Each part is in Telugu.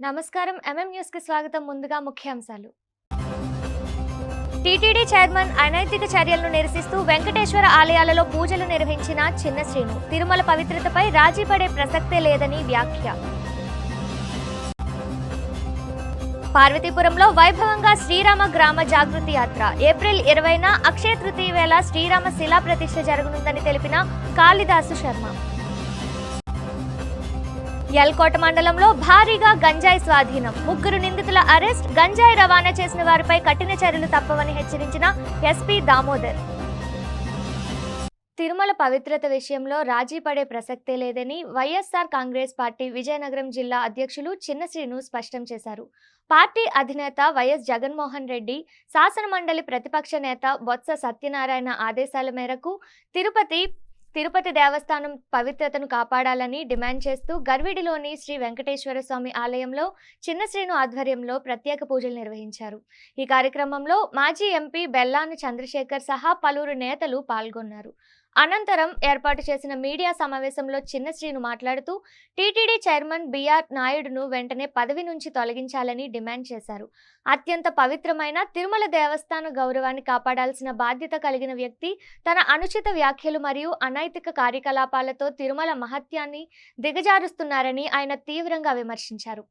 నమస్కారం. న్యూస్ కి స్వాగతం. ముందుగా ముఖ్యాంశాలు. టీటీడీ చైర్మన్ అనైతిక చర్యలను నిరసిస్తూ వెంకటేశ్వర ఆలయాలలో పూజలు నిర్వహించిన చిన్న శ్రీను. తిరుమల పవిత్రతపై రాజీ పడే ప్రసక్తే లేదని వ్యాఖ్య. పార్వతీపురంలో వైభవంగా శ్రీరామ గ్రామ జాగృతి యాత్ర. ఏప్రిల్ 20న అక్షయ తృతీయ వేళ శ్రీరామ శిలా ప్రతిష్ఠ జరగనుందని తెలిపిన కాళిదాసు శర్మ. యల్కోట మండలంలో భారీగా గంజాయి స్వాధీనం. 3 నిందితుల అరెస్ట్. గంజాయి రవాణా చేసిన వారిపై కఠిన చర్యలు తప్పవని హెచ్చరించిన ఎస్పీ దామోదర్. తిరుమల పవిత్రత విషయంలో రాజీ పడే ప్రసక్తే లేదని వైఎస్ఆర్ కాంగ్రెస్ పార్టీ విజయనగరం జిల్లా అధ్యక్షులు చిన్న శ్రీను స్పష్టం చేశారు. పార్టీ అధినేత వైఎస్ జగన్మోహన్ రెడ్డి, శాసనమండలి ప్రతిపక్ష నేత బొత్స సత్యనారాయణ ఆదేశాల మేరకు తిరుపతి దేవస్థానం పవిత్రతను కాపాడాలని డిమాండ్ చేస్తూ గర్విడిలోని శ్రీ వెంకటేశ్వర స్వామి ఆలయంలో చిన్న శ్రీను ఆధ్వర్యంలో ప్రత్యేక పూజలు నిర్వహించారు. ఈ కార్యక్రమంలో మాజీ ఎంపీ బెల్లాన చంద్రశేఖర్ సహా పలువురు నేతలు పాల్గొన్నారు. అనంతరం ఏర్పాటు చేసిన మీడియా సమావేశంలో చిన్న శ్రీను మాట్లాడుతూ టీటీడీ చైర్మన్ బిఆర్ నాయుడును వెంటనే పదవి నుంచి తొలగించాలని డిమాండ్ చేశారు. అత్యంత పవిత్రమైన తిరుమల దేవస్థాన గౌరవాన్ని కాపాడాల్సిన బాధ్యత కలిగిన వ్యక్తి తన అనుచిత వ్యాఖ్యలు మరియు అనైతిక కార్యకలాపాలతో తిరుమల మహత్యాన్ని దిగజారుస్తున్నారని ఆయన తీవ్రంగా విమర్శించారు.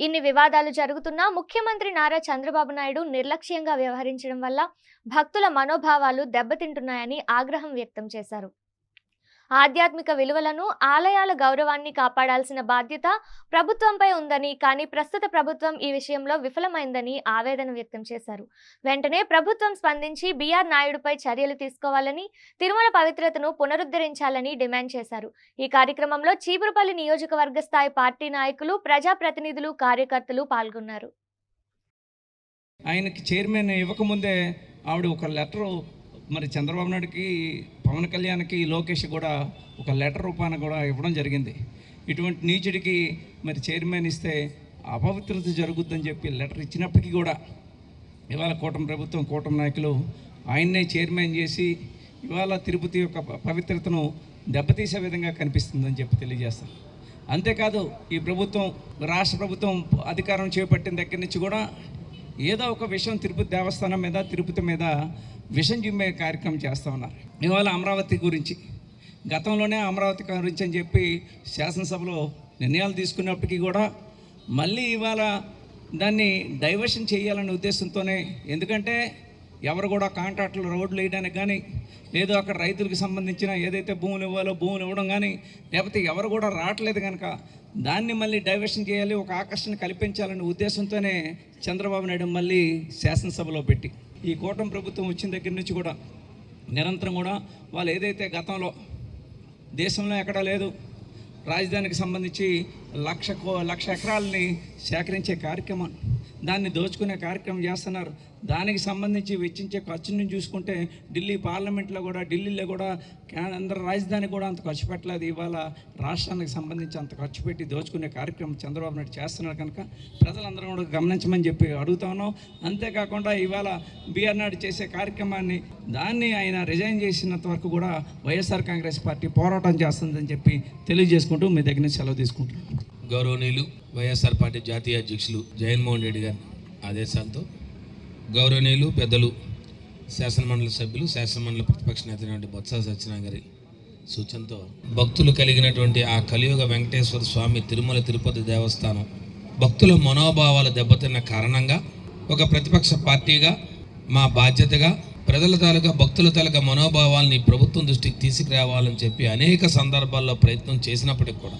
ఇన్ని వివాదాలు జరుగుతున్నా ముఖ్యమంత్రి నారా చంద్రబాబు నాయుడు నిర్లక్ష్యంగా వ్యవహరించడం వల్ల భక్తుల మనోభావాలు దెబ్బతింటున్నాయని ఆగ్రహం వ్యక్తం చేశారు. ఆధ్యాత్మిక విలువలను, ఆలయాల గౌరవాన్ని కాపాడాల్సిన బాధ్యత ప్రభుత్వంపై ఉందని, కానీ ప్రస్తుత ప్రభుత్వం ఈ విషయంలో విఫలమైందని ఆవేదన వ్యక్తం చేశారు. వెంటనే ప్రభుత్వం స్పందించి బిఆర్ నాయుడుపై చర్యలు తీసుకోవాలని, తిరుమల పవిత్రతను పునరుద్ధరించాలని డిమాండ్ చేశారు. ఈ కార్యక్రమంలో చీపురుపల్లి నియోజకవర్గ స్థాయి పార్టీ నాయకులు, ప్రజాప్రతినిధులు, కార్యకర్తలు పాల్గొన్నారు. ఆయనకి చైర్మన్ ఇవ్వకముందే ఆవిడ ఒక లెటరు మరి చంద్రబాబు నాయుడుకి, పవన్ కళ్యాణ్కి, లోకేష్ కూడా ఒక లెటర్ రూపాన కూడా ఇవ్వడం జరిగింది. ఇటువంటి నీచుడికి మరి చైర్మన్ ఇస్తే అపవిత్రత జరుగుద్దని చెప్పి లెటర్ ఇచ్చినప్పటికీ కూడా ఇవాళ కూటమి నాయకులు ఆయన్నే చైర్మన్ చేసి ఇవాళ తిరుపతి యొక్క పవిత్రతను దెబ్బతీసే విధంగా కనిపిస్తుందని చెప్పి తెలియజేస్తాం. అంతేకాదు ఈ ప్రభుత్వం, రాష్ట్ర ప్రభుత్వం అధికారం చేపట్టిన దగ్గర నుంచి కూడా ఏదో ఒక విషయం తిరుపతి దేవస్థానం మీద, తిరుపతి మీద విషం జిమ్మే కార్యక్రమం చేస్తూ ఉన్నారు. ఇవాళ అమరావతి గురించి, గతంలోనే అమరావతి గురించి అని చెప్పి శాసనసభలో నిర్ణయాలు తీసుకున్నప్పటికీ కూడా మళ్ళీ ఇవాళ దాన్ని డైవర్షన్ చేయాలనే ఉద్దేశంతోనే, ఎందుకంటే ఎవరు కూడా కాంట్రాక్టులు రోడ్లు వేయడానికి కానీ, లేదు అక్కడ రైతులకు సంబంధించిన ఏదైతే భూములు ఇవ్వాలో భూములు ఇవ్వడం కానీ, లేకపోతే ఎవరు కూడా రావట్లేదు కనుక దాన్ని మళ్ళీ డైవర్షన్ చేయాలి, ఒక ఆకర్షణ కల్పించాలనే ఉద్దేశంతోనే చంద్రబాబు నాయుడు మళ్ళీ శాసనసభలో పెట్టి, ఈ కూటమి ప్రభుత్వం వచ్చిన దగ్గర నుంచి కూడా నిరంతరం కూడా వాళ్ళు ఏదైతే గతంలో దేశంలో ఎక్కడా లేదు, రాజధానికి సంబంధించి 1,00,000 ఎకరాలని సేకరించే కార్యక్రమం, దాన్ని దోచుకునే కార్యక్రమం చేస్తున్నారు. దానికి సంబంధించి వెచ్చించే ఖర్చుని చూసుకుంటే ఢిల్లీ పార్లమెంట్లో కూడా, ఢిల్లీలో కూడా, కేంద్ర రాజధాని కూడా అంత ఖర్చు పెట్టలేదు. ఇవాళ రాష్ట్రానికి సంబంధించి అంత ఖర్చు పెట్టి దోచుకునే కార్యక్రమం చంద్రబాబు నాయుడు చేస్తున్నారు కనుక ప్రజలందరూ కూడా గమనించమని చెప్పి అడుగుతా ఉన్నాం. అంతేకాకుండా ఇవాళ బిఆర్ నాయుడు చేసే కార్యక్రమాన్ని, దాన్ని ఆయన రిజైన్ చేసినంత వరకు కూడా వైఎస్ఆర్ కాంగ్రెస్ పార్టీ పోరాటం చేస్తుందని చెప్పి తెలియజేసుకుంటూ మీ దగ్గర నుంచి సెలవు తీసుకుంటున్నాను. గౌరవనీయులు వైఎస్ఆర్ పార్టీ జాతీయ అధ్యక్షులు జగన్మోహన్ రెడ్డి గారి ఆదేశాలతో, గౌరవనీయులు పెద్దలు శాసనమండలి సభ్యులు, శాసనమండలి ప్రతిపక్ష నేత బొత్స సత్యనారాయణ గారి సూచనతో భక్తులు కలిగినటువంటి ఆ కలియుగ వెంకటేశ్వర స్వామి తిరుమల తిరుపతి దేవస్థానం భక్తుల మనోభావాలు దెబ్బతిన్న కారణంగా ఒక ప్రతిపక్ష పార్టీగా మా బాధ్యతగా ప్రజల తాలూకా, భక్తుల తాలూకా మనోభావాల్ని ప్రభుత్వం దృష్టికి తీసుకురావాలని చెప్పి అనేక సందర్భాల్లో ప్రయత్నం చేసినప్పటికి కూడా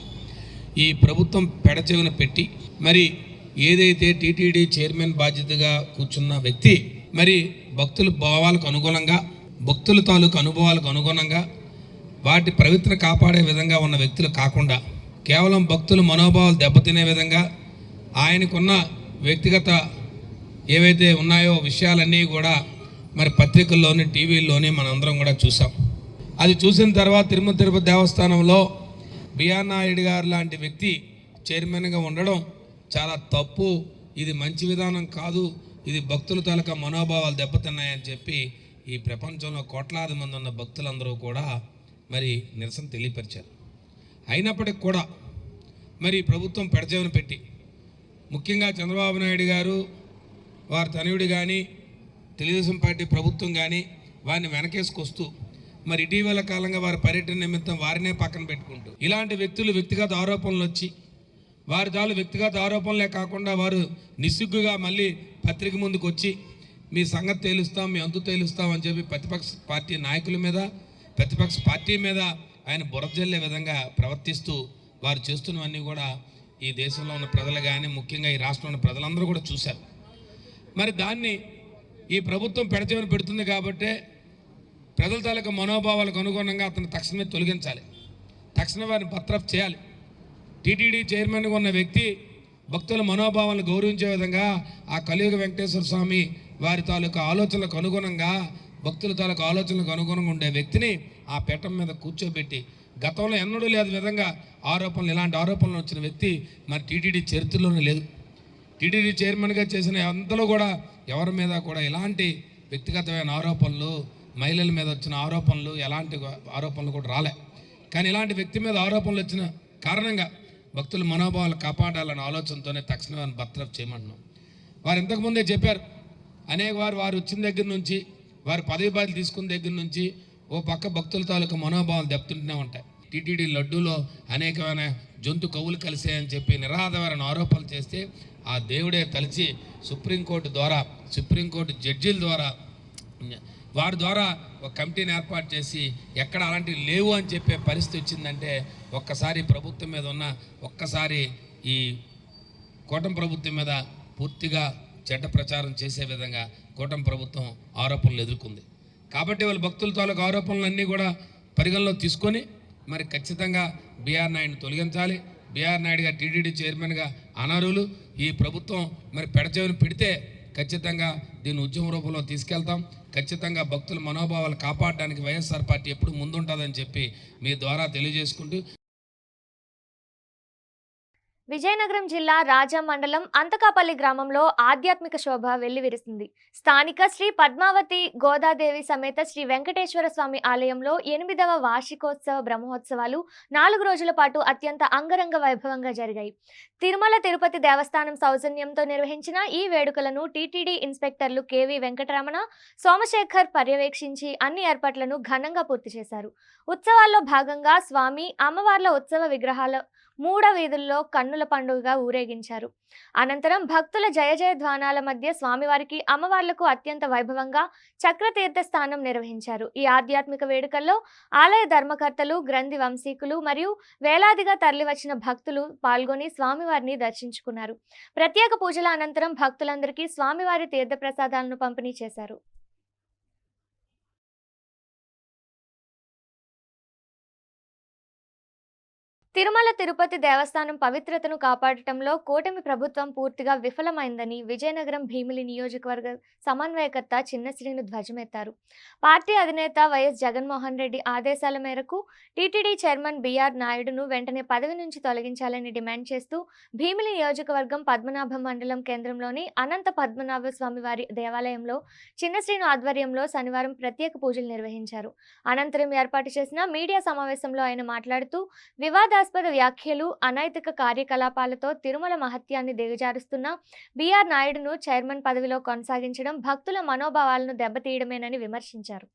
ఈ ప్రభుత్వం పెడచెవిన పెట్టి, మరి ఏదైతే టీటీడీ చైర్మన్ బాధ్యతగా కూర్చున్న వ్యక్తి మరి భక్తుల భావాలకు అనుగుణంగా, భక్తుల తాలూకు అనుభవాలకు అనుగుణంగా వాటి పవిత్ర కాపాడే విధంగా ఉన్న వ్యక్తులు కాకుండా కేవలం భక్తుల మనోభావాలు దెబ్బతినే విధంగా ఆయనకున్న వ్యక్తిగత ఏవైతే ఉన్నాయో విషయాలన్నీ కూడా మరి పత్రికల్లోని, టీవీల్లోని మనందరం కూడా చూసాం. అది చూసిన తర్వాత తిరుపతి దేవస్థానంలో బిఆర్ నాయుడు గారు లాంటి వ్యక్తి చైర్మన్గా ఉండడం చాలా తప్పు, ఇది మంచి విధానం కాదు, ఇది భక్తుల తాలూకా మనోభావాలు దెబ్బతిన్నాయని చెప్పి ఈ ప్రపంచంలో కోట్లాది మంది ఉన్న భక్తులందరూ కూడా మరి నిరసన తెలియపరిచారు. అయినప్పటికి కూడా మరి ప్రభుత్వం పెడచెవిన పెట్టి ముఖ్యంగా చంద్రబాబు నాయుడు గారు వారి తనయుడు కానీ తెలుగుదేశం పార్టీ ప్రభుత్వం కానీ వారిని వెనకేసుకొస్తూ మరి ఇటీవల కాలంగా వారి పర్యటన నిమిత్తం వారినే పక్కన పెట్టుకుంటూ ఇలాంటి వ్యక్తులు వ్యక్తిగత ఆరోపణలు వచ్చి వారి తాను వ్యక్తిగత ఆరోపణలే కాకుండా వారు నిస్సిగ్గుగా మళ్ళీ పత్రిక ముందుకు వచ్చి మీ సంగతి తేలుస్తాం, మీ అంతు తేలుస్తాం అని చెప్పి ప్రతిపక్ష పార్టీ నాయకుల మీద, ప్రతిపక్ష పార్టీ మీద ఆయన బురజల్లే విధంగా ప్రవర్తిస్తూ వారు చేస్తున్నవన్నీ కూడా ఈ దేశంలో ఉన్న ప్రజలు కానీ ముఖ్యంగా ఈ రాష్ట్రంలో ఉన్న ప్రజలందరూ కూడా చూశారు. మరి దాన్ని ఈ ప్రభుత్వం పెడచెవిన పెడుతుంది కాబట్టి ప్రజల తాలూకా మనోభావాలకు అనుగుణంగా అతను తక్షణమే తొలగించాలి, తక్షణమే వారిని బర్తరఫ్ చేయాలి. టీటీడీ చైర్మన్గా ఉన్న వ్యక్తి భక్తుల మనోభావాలను గౌరవించే విధంగా ఆ కలియుగ వెంకటేశ్వర స్వామి వారి తాలూకా ఆలోచనలకు అనుగుణంగా, భక్తుల తాలూకా ఆలోచనలకు అనుగుణంగా ఉండే వ్యక్తిని ఆ పీఠం మీద కూర్చోబెట్టి గతంలో ఎన్నడూ లేదు విధంగా ఆరోపణలు, ఇలాంటి ఆరోపణలు వచ్చిన వ్యక్తి మరి టీటీడీ చరిత్రలోనే లేదు. టీటీడీ చైర్మన్గా చేసిన అంతలో కూడా ఎవరి మీద కూడా ఇలాంటి వ్యక్తిగతమైన ఆరోపణలు, మహిళల మీద వచ్చిన ఆరోపణలు, ఎలాంటి ఆరోపణలు కూడా రాలే. కానీ ఇలాంటి వ్యక్తి మీద ఆరోపణలు వచ్చిన కారణంగా భక్తుల మనోభావాలు కాపాడాలన్న ఆలోచనతోనే తక్షణమే బర్తరఫ్ చేయమంటున్నాం. వారు ఇంతకుముందే చెప్పారు, అనేక వారు వచ్చిన దగ్గర నుంచి, వారి పదవి బాధ్యత తీసుకున్న దగ్గర నుంచి ఓ పక్క భక్తుల తాలూకా మనోభావాలు దెబ్బతింటూనే ఉంటాయి. టీటీడీ లడ్డూలో అనేకమైన జంతు కవులు కలిసాయని చెప్పి నిరాధారమైన ఆరోపణలు చేస్తే ఆ దేవుడే తలిచి సుప్రీంకోర్టు జడ్జీల ద్వారా వారి ద్వారా ఒక కమిటీని ఏర్పాటు చేసి ఎక్కడ అలాంటివి లేవు అని చెప్పే పరిస్థితి వచ్చిందంటే ఒక్కసారి ప్రభుత్వం మీద ఉన్న ఈ కూటమి ప్రభుత్వం మీద పూర్తిగా చెడ్డ ప్రచారం చేసే విధంగా కూటమి ప్రభుత్వం ఆరోపణలు ఎదుర్కొంది. కాబట్టి వాళ్ళ భక్తుల తాలూకు ఆరోపణలన్నీ కూడా పరిగణలో తీసుకొని మరి ఖచ్చితంగా బీఆర్ నాయుడిని తొలగించాలి. బీఆర్ నాయుడు గారు టీటీడీ చైర్మన్గా అనర్హులు. ఈ ప్రభుత్వం మరి పెడచెవిన పెడితే ఖచ్చితంగా దీన్ని ఉద్యమ రూపంలో తీసుకెళ్తాం. ఖచ్చితంగా భక్తుల మనోభావాలు కాపాడడానికి వైఎస్ఆర్ పార్టీ ఎప్పుడు ముందుంటుందని చెప్పి మీ ద్వారా తెలియజేసుకుంటూ విజయనగరం జిల్లా రాజా మండలం అంతకాపల్లి గ్రామంలో ఆధ్యాత్మిక శోభ వెల్లివిరిసింది. స్థానిక శ్రీ పద్మావతి గోదాదేవి సమేత శ్రీ వెంకటేశ్వర స్వామి ఆలయంలో 8వ వార్షికోత్సవ బ్రహ్మోత్సవాలు 4 రోజుల పాటు అత్యంత అంగరంగ వైభవంగా జరిగాయి. తిరుమల తిరుపతి దేవస్థానం సౌజన్యంతో నిర్వహించిన ఈ వేడుకలను టీటీడీ ఇన్స్పెక్టర్లు కేవీ వెంకటరమణ, సోమశేఖర్ పర్యవేక్షించి అన్ని ఏర్పాట్లను ఘనంగా పూర్తి చేశారు. ఉత్సవాల్లో భాగంగా స్వామి, అమ్మవార్ల ఉత్సవ విగ్రహాల 3 వీధుల్లో కన్నుల పండుగగా ఊరేగించారు. అనంతరం భక్తుల జయ జయ ధ్వానాల మధ్య స్వామివారికి, అమ్మవార్లకు అత్యంత వైభవంగా చక్రతీర్థ స్థానం నిర్వహించారు. ఈ ఆధ్యాత్మిక వేడుకల్లో ఆలయ ధర్మకర్తలు, గ్రంథి వంశీకులు మరియు వేలాదిగా తరలివచ్చిన భక్తులు పాల్గొని స్వామివారిని దర్శించుకున్నారు. ప్రత్యేక పూజల అనంతరం భక్తులందరికీ స్వామివారి తీర్థ ప్రసాదాలను పంపిణీ చేశారు. తిరుమల తిరుపతి దేవస్థానం పవిత్రతను కాపాడటంలో కూటమి ప్రభుత్వం పూర్తిగా విఫలమైందని విజయనగరం భీమిలి నియోజకవర్గ సమన్వయకర్త చిన్నశ్రీను ధ్వజమెత్తారు. పార్టీ అధినేత వైఎస్ జగన్మోహన్ రెడ్డి ఆదేశాల మేరకు టీటీడీ చైర్మన్ బీఆర్ నాయుడును వెంటనే పదవి నుంచి తొలగించాలని డిమాండ్ చేస్తూ భీమిలి నియోజకవర్గం పద్మనాభం మండలం కేంద్రంలోని అనంత పద్మనాభ స్వామి వారి దేవాలయంలో చిన్నశ్రీను ఆధ్వర్యంలో శనివారం ప్రత్యేక పూజలు నిర్వహించారు. అనంతరం ఏర్పాటు చేసిన మీడియా సమావేశంలో ఆయన మాట్లాడుతూ వివాదాస్పద వ్యాఖ్యలు, అనైతిక కార్యకలాపాలతో తిరుమల మహత్యాన్ని దిగజారుస్తున్న బీఆర్ నాయుడును చైర్మన్ పదవిలో కొనసాగించడం భక్తుల మనోభావాలను దెబ్బతీయడమేనని విమర్శించారు.